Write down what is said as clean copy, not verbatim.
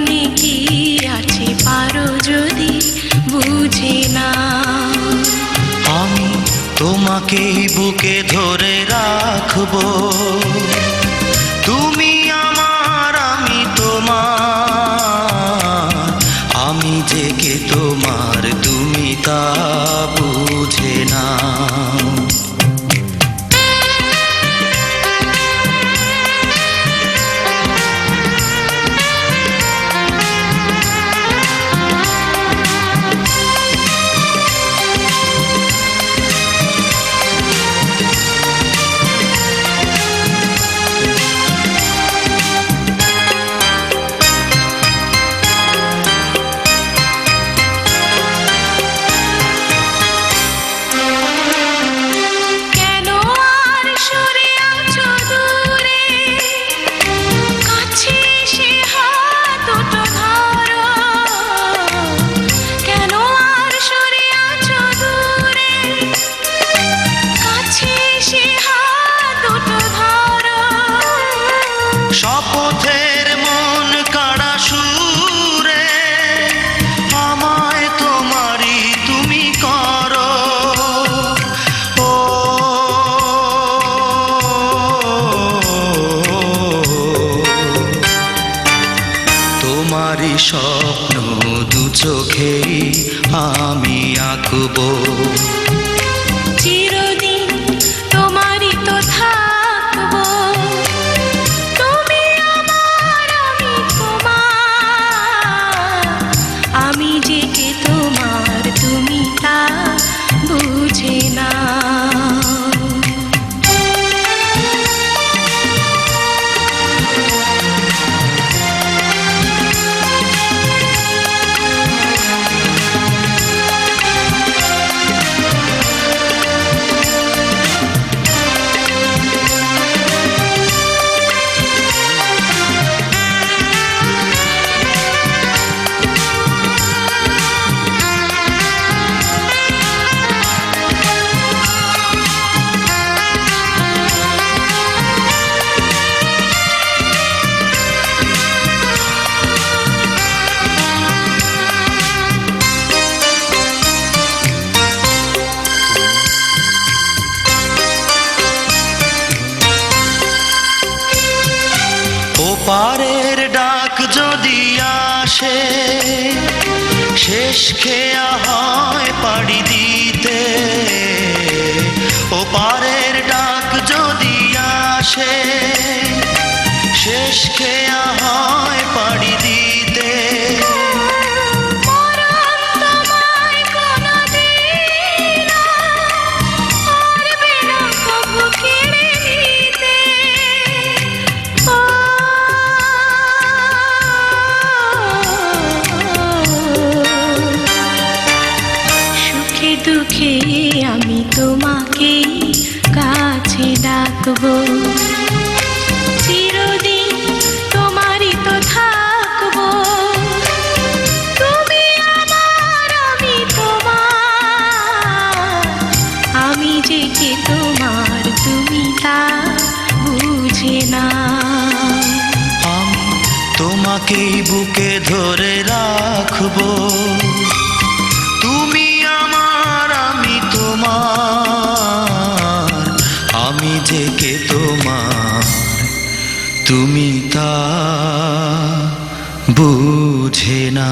মনে কি আছে পারো যদি বুঝে না। আমি তোমাকে বুকে ধরে রাখবো, তুমি আমার আমি তোমার, আমি যে কে তোমার তুমি তা বুঝে না। শপথের মন কাড়া সুরে আমায় তোমারই তুমি করো, ও তোমারই স্বপ্ন দু চোখেই আমি আঁকবো। চিরদিন তোমারই তো থাকবো, তুমি আমার আমি তোমার, আমি যে কে তোমার তুমি তা বুঝে না। ওপারের ডাক যদি আসে শেষ খেয়া হয় পাড়ি দিতে, ওপারের ডাক যদি আসে শেষ খেয়া হয় পাড়ি দিতে। দুঃখে আমি তোমাকে কাছে ডাকবো, চিরদিন তোমারই তো থাকবো, তুমি আমার আমি তোমার, আমি যে কে তোমার তুমি তা বুঝে না। আমি তোমাকেই বুকে ধরে রাখবো, তুমি আমার আমি তোমার, আমি যে কে তোমার তুমি তা বুঝে না।